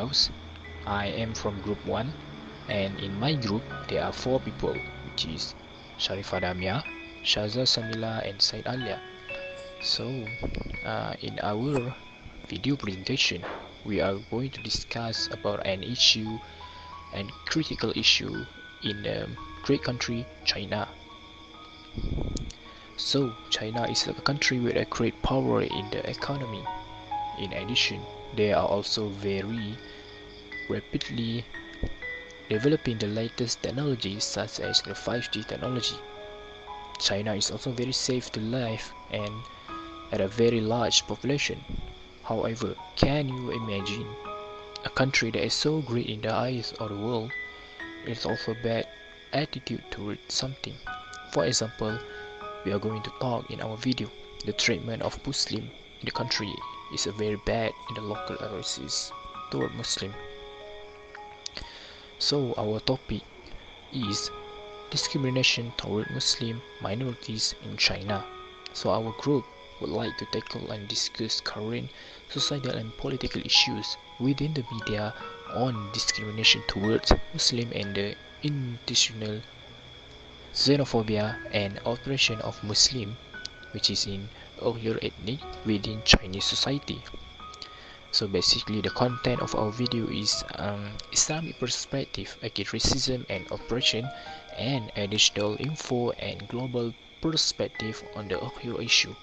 Firdaus. I am from group 1, and in my group there are 4 people, which is Sharifah Damia, Shaza Samila, and Said Alia. So in our video presentation we are going to discuss about an issue and critical issue in the great country China. So China is a country with a great power in the economy. In addition, they are also very rapidly developing the latest technologies such as the 5G technology. China is also very safe to live and at a very large population. However, can you imagine a country that is so great in the eyes of the world is also bad attitude towards something? For example, we are going to talk in our video the treatment of Muslim in the country is very bad in the local areas toward Muslim. So our topic is discrimination toward Muslim minorities in China. So our group would like to tackle and discuss current societal and political issues within the media on discrimination towards Muslim and the intentional xenophobia and oppression of Muslim, which is in Uyghur ethnic within Chinese society. So basically the content of our video is Islamic perspective against racism and oppression, and additional info and global perspective on the Uyghur issue.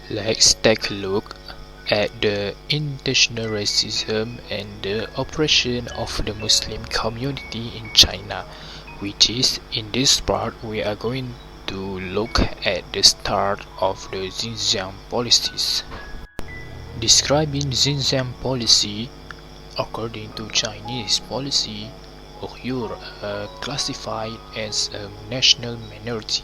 Let's take a look at the intentional racism and the oppression of the Muslim community in China, which is in this part we are going to look at the start of the Xinjiang policies. Describing Xinjiang policy, according to Chinese policy, Uyghur are classified as a national minority,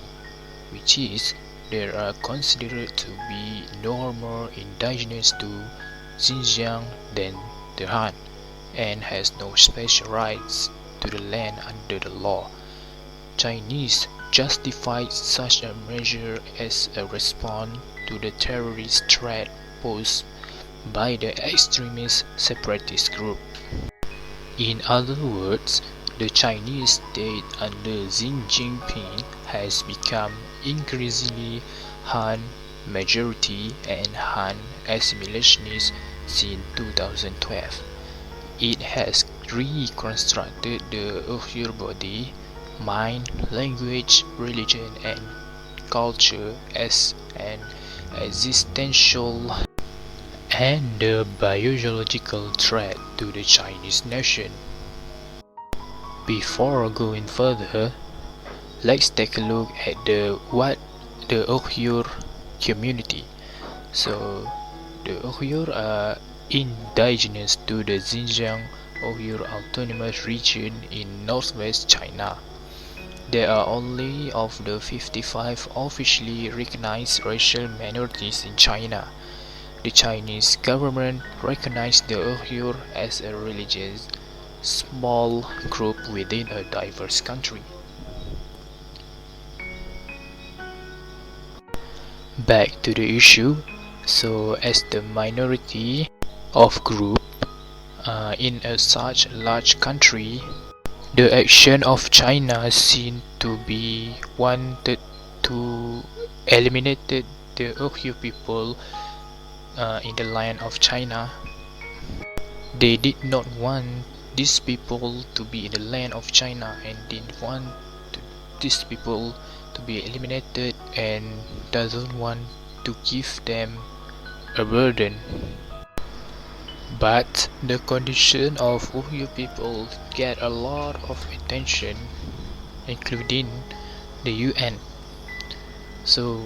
which is they are considered to be no more indigenous to Xinjiang than the Han, and has no special rights to the land under the law. Chinese justified such a measure as a response to the terrorist threat posed by the extremist separatist group. In other words, the Chinese state under Xi Jinping has become increasingly Han majority and Han assimilationist since 2012. It has reconstructed the Uyghur body, mind, language, religion, and culture as an existential and a biological threat to the Chinese nation. Before going further, let's take a look at the Uyghur community. So the Uyghur are indigenous to the Xinjiang Uyghur Autonomous Region in northwest China. They are only of the 55 officially recognized racial minorities in China. The Chinese government recognized the Uyghur as a religious small group within a diverse country. Back to the issue. So as the minority of group in a such large country, the action of China seemed to be wanted to eliminate the Uyghur people in the land of China. They did not want these people to be in the land of China and didn't want these people to be eliminated, and doesn't want to give them a burden. But the condition of Uyghur people get a lot of attention, including the UN. So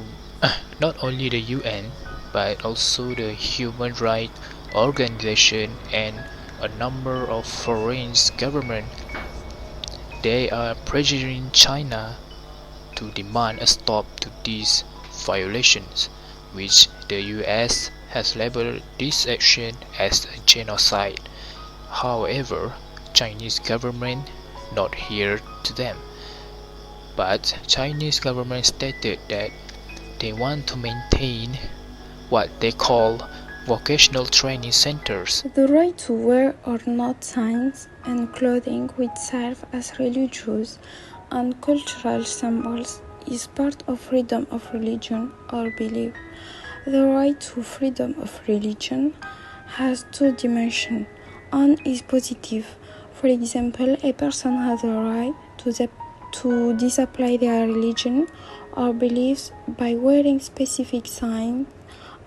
not only the UN, but also the human rights organization and a number of foreign governments, they are pressuring China to demand a stop to these violations, which the US has labeled this action as a genocide. However, Chinese government not hear to them. But Chinese government stated that they want to maintain what they call vocational training centers. The right to wear or not signs and clothing which serve as religious and cultural symbols is part of freedom of religion or belief. The right to freedom of religion has two dimensions. One is positive. For example, a person has the right to disapply their religion or beliefs by wearing specific signs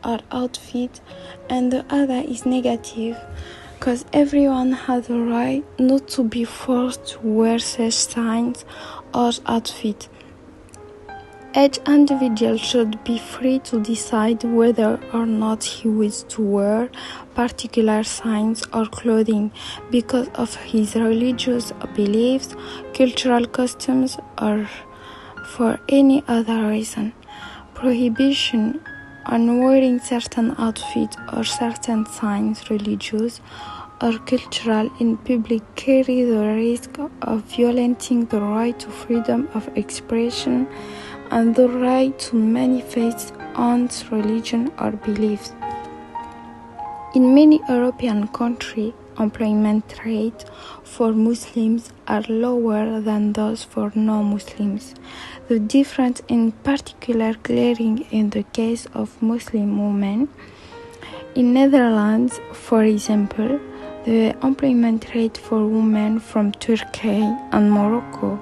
or outfit, and the other is negative because everyone has the right not to be forced to wear such signs or outfit. Each individual should be free to decide whether or not he wishes to wear particular signs or clothing because of his religious beliefs, cultural customs, or for any other reason. Prohibition on wearing certain outfits or certain signs, religious or cultural, in public carry the risk of violating the right to freedom of expression and the right to manifest one's religion or beliefs. In many European countries, employment rates for Muslims are lower than those for non-Muslims. The difference in particular glaring in the case of Muslim women. In Netherlands, for example, the employment rate for women from Turkey and Morocco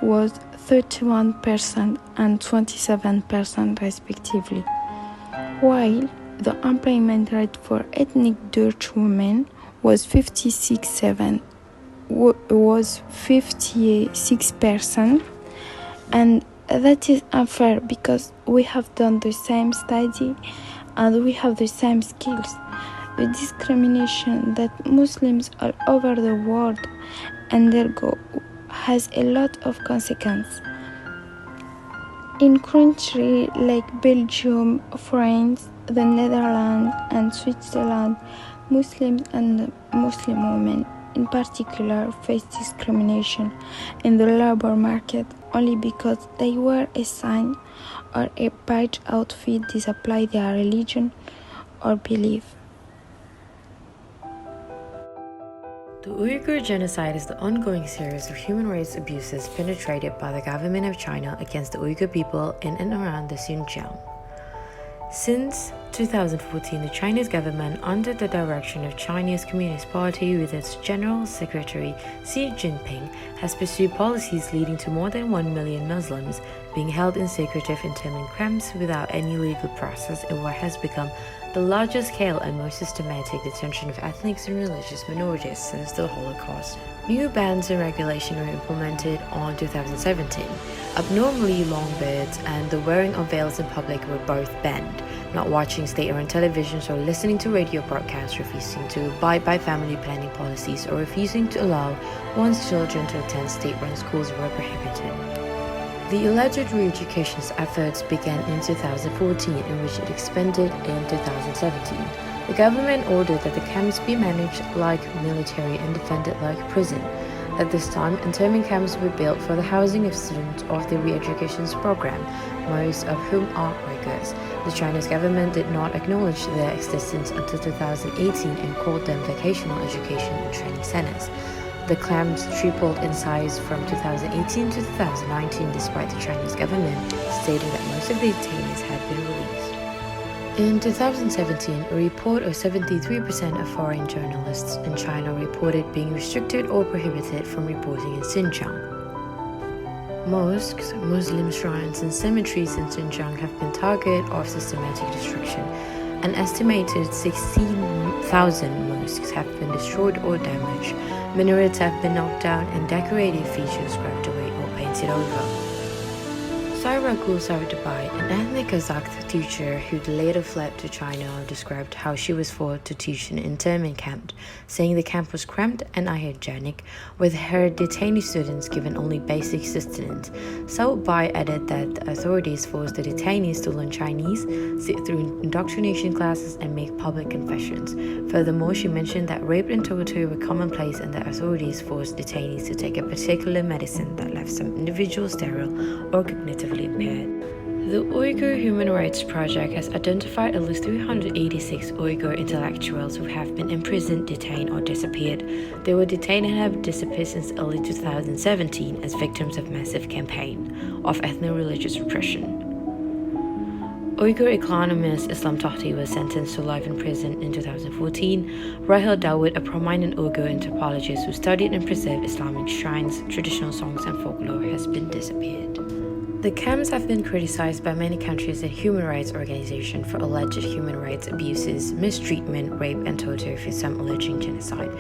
was 31% and 27% respectively, while the employment rate for ethnic Dutch women was 56%, and that is unfair because we have done the same study and we have the same skills. The discrimination that Muslims all over the world undergo has a lot of consequences. In countries like Belgium, France, the Netherlands, and Switzerland, Muslims and Muslim women in particular face discrimination in the labor market only because they wear a sign or a badge outfit disapply their religion or belief. The Uyghur genocide is the ongoing series of human rights abuses perpetrated by the government of China against the Uyghur people in and around the Xinjiang. Since 2014, the Chinese government, under the direction of Chinese Communist Party with its General Secretary Xi Jinping, has pursued policies leading to more than 1 million Muslims being held in secretive internment camps without any legal process in what has become the largest scale and most systematic detention of ethnic and religious minorities since the Holocaust. New bans and regulations were implemented on 2017. Abnormally long beards and the wearing of veils in public were both banned. Not watching state-owned televisions or listening to radio broadcasts, refusing to abide by family planning policies, or refusing to allow one's children to attend state-run schools were prohibited. The alleged re-education efforts began in 2014, in which it expanded in 2017. The government ordered that the camps be managed like military and defended like prison. At this time, internment camps were built for the housing of students of the re-education program, most of whom are Uyghurs. The Chinese government did not acknowledge their existence until 2018 and called them vocational education and training centers. The camps tripled in size from 2018 to 2019, despite the Chinese government stating that most of the detainees had been released. In 2017, a report of 73% of foreign journalists in China reported being restricted or prohibited from reporting in Xinjiang. Mosques, Muslim shrines, and cemeteries in Xinjiang have been target of systematic destruction. An estimated 16,000 mosques have been destroyed or damaged. Minarets have been knocked down and decorative features scrapped away or painted over. Sairagul Sardabai, an ethnic Kazakh teacher who later fled to China, described how she was forced to teach in an internment camp, saying the camp was cramped and unhygienic, with her detainee students given only basic sustenance. Sardabai added that the authorities forced the detainees to learn Chinese, sit through indoctrination classes, and make public confessions. Furthermore, she mentioned that rape and torture were commonplace and that authorities forced detainees to take a particular medicine that left some individuals sterile or cognitively impaired. The Uyghur Human Rights Project has identified at least 386 Uyghur intellectuals who have been imprisoned, detained, or disappeared. They were detained and have disappeared since early 2017 as victims of massive campaign of ethno-religious repression. Uyghur economist Islam Tohti was sentenced to life in prison in 2014. Rahel Dawood, a prominent Uyghur anthropologist who studied and preserved Islamic shrines, traditional songs, and folklore, has been disappeared. The camps have been criticized by many countries and human rights organizations for alleged human rights abuses, mistreatment, rape, and torture, with some alleging genocide.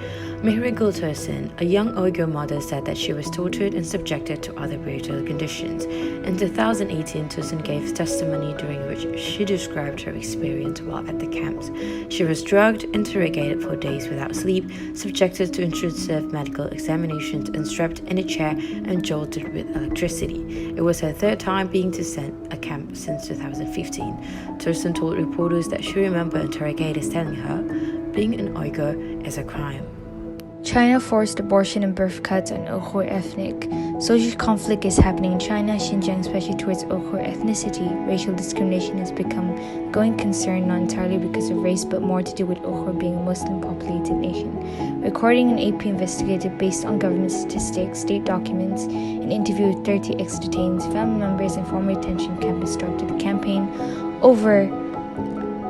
Mihri Gultursen, a young Uyghur mother, said that she was tortured and subjected to other brutal conditions. In 2018, Tursen gave testimony during which she described her experience while at the camps. She was drugged, interrogated for days without sleep, subjected to intrusive medical examinations, and strapped in a chair and jolted with electricity. It was her third time being to send a camp since 2015. Tursen told reporters that she remembered interrogators telling her being an Uyghur is a crime. China forced abortion and birth cuts on Uyghur ethnic. Social conflict is happening in China, Xinjiang, especially towards Uyghur ethnicity. Racial discrimination has become a going concern, not entirely because of race, but more to do with Uyghur being a Muslim-populated nation. According an AP investigative based on government statistics, state documents, an interview with 30 ex-detainees, family members, and former detention camp instructed the campaign over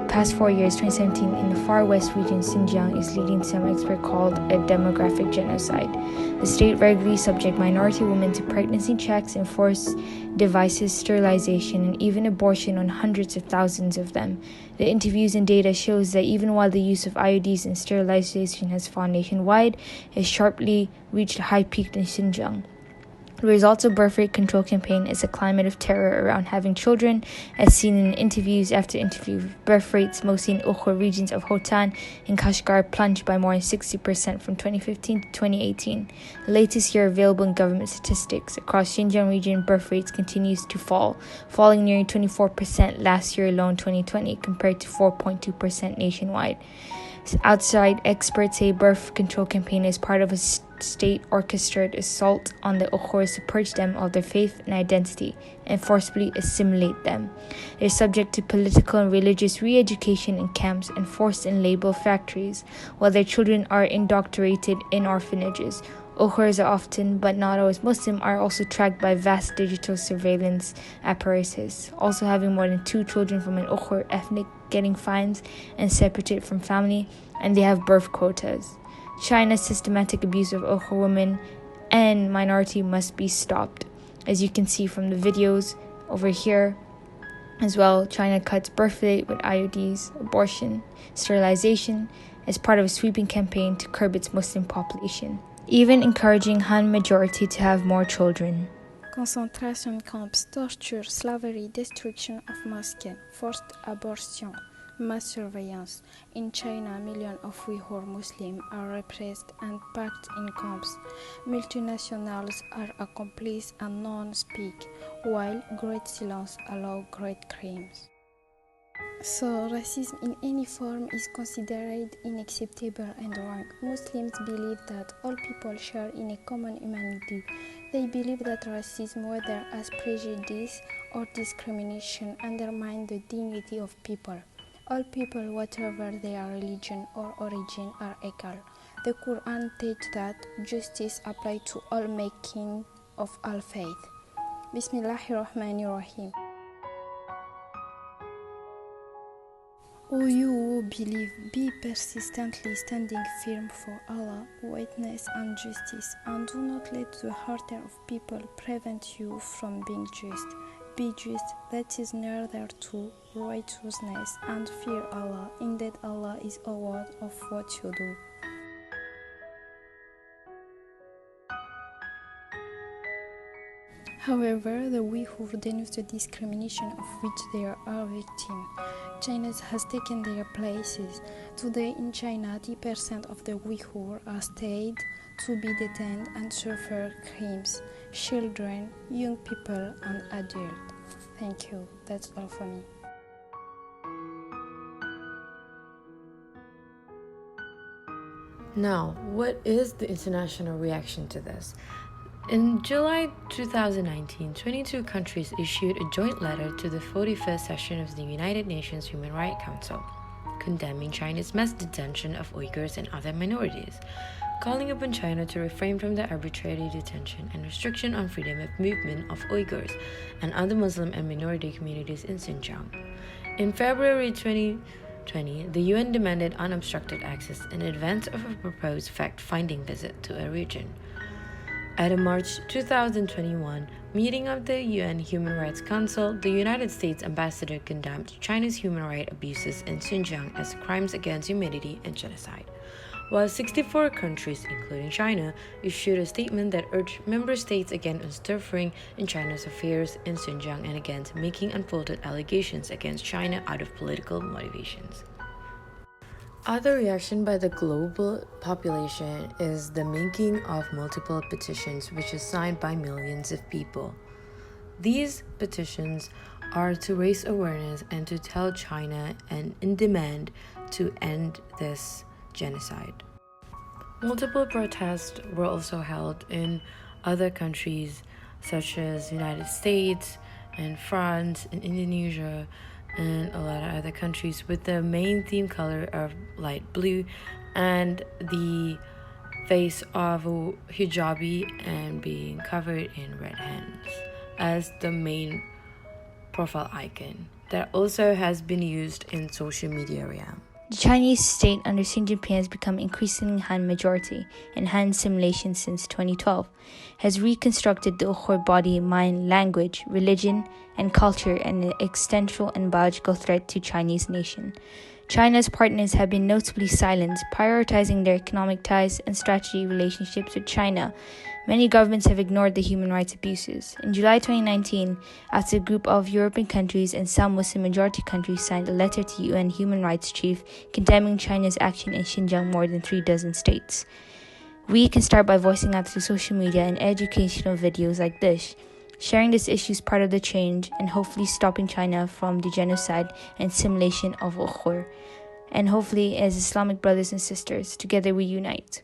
past 4 years, 2017, in the far west region, Xinjiang, is leading to some experts called a demographic genocide. The state regularly subject minority women to pregnancy checks, enforced devices, sterilization, and even abortion on hundreds of thousands of them. The interviews and data shows that even while the use of IUDs and sterilization has fallen nationwide, it has sharply reached a high peak in Xinjiang. The results of birth rate control campaign is a climate of terror around having children, as seen in interviews after interview. Birth rates, mostly in Uyghur regions of Hotan and Kashgar, plunged by more than 60% from 2015 to 2018. The latest year available in government statistics across Xinjiang region, birth rates continues to fall, falling nearly 24% last year alone, 2020, compared to 4.2% nationwide. Outside experts say birth control campaign is part of a state-orchestrated assault on the Uyghurs to purge them of their faith and identity and forcibly assimilate them. They're subject to political and religious re-education in camps and forced in label factories, while their children are indoctrinated in orphanages. Uyghurs are often, but not always Muslim, are also tracked by vast digital surveillance apparatus. Also having more than 2 children from an Uyghur ethnic getting fines and separated from family, and they have birth quotas. China's systematic abuse of Uyghur women and minority must be stopped. As you can see from the videos over here as well, China cuts birth rate with IUDs, abortion, sterilization as part of a sweeping campaign to curb its Muslim population, even encouraging Han majority to have more children. Concentration camps, torture, slavery, destruction of mosques, forced abortion, mass surveillance. In China, millions of Uyghur Muslims are repressed and packed in camps. Multinationals are accomplices and none speak, while great silence allows great crimes. So, racism in any form is considered unacceptable and wrong. Muslims believe that all people share in a common humanity. They believe that racism, whether as prejudice or discrimination, undermines the dignity of people. All people, whatever their religion or origin, are equal. The Quran teaches that justice applies to all, making of all faith. Bismillahirrahmanirrahim. O you who believe, be persistently standing firm for Allah, witness and justice, and do not let the harder of people prevent you from being just. Be just, that is nearer to righteousness, and fear Allah. Indeed, Allah is aware of what you do. However, the Uyghur denounce the discrimination of which they are victims. China has taken their places. Today in China, 10% of the Uyghur are stayed to be detained and suffer crimes. Children, young people, and adults. Thank you. That's all for me. Now, what is the international reaction to this? In July 2019, 22 countries issued a joint letter to the 41st session of the United Nations Human Rights Council, condemning China's mass detention of Uyghurs and other minorities, calling upon China to refrain from the arbitrary detention and restriction on freedom of movement of Uyghurs and other Muslim and minority communities in Xinjiang. In February 2020, the UN demanded unobstructed access in advance of a proposed fact-finding visit to a region. At a March 2021 meeting of the UN Human Rights Council, the United States ambassador condemned China's human rights abuses in Xinjiang as crimes against humanity and genocide, while 64 countries, including China, issued a statement that urged member states against interfering in China's affairs in Xinjiang and against making unfounded allegations against China out of political motivations. Other reaction by the global population is the making of multiple petitions which is signed by millions of people. These petitions are to raise awareness and to tell China and in demand to end this genocide. Multiple protests were also held in other countries such as United States and France and Indonesia and a lot of other countries, with the main theme color of light blue and the face of a hijabi and being covered in red hands as the main profile icon that also has been used in social media realm. The Chinese state under Xi Jinping has become increasingly Han majority, and Han assimilation since 2012 has reconstructed the Uyghur body, mind, language, religion, and culture and an existential and biological threat to Chinese nation. China's partners have been notably silent, prioritizing their economic ties and strategic relationships with China. Many governments have ignored the human rights abuses. In July 2019, after a group of European countries and some Muslim-majority countries signed a letter to UN Human Rights Chief condemning China's action in Xinjiang, more than 36 states. We can start by voicing out through social media and educational videos like this. Sharing this issue is part of the change and hopefully stopping China from the genocide and assimilation of Uyghur. And hopefully, as Islamic brothers and sisters, together we unite.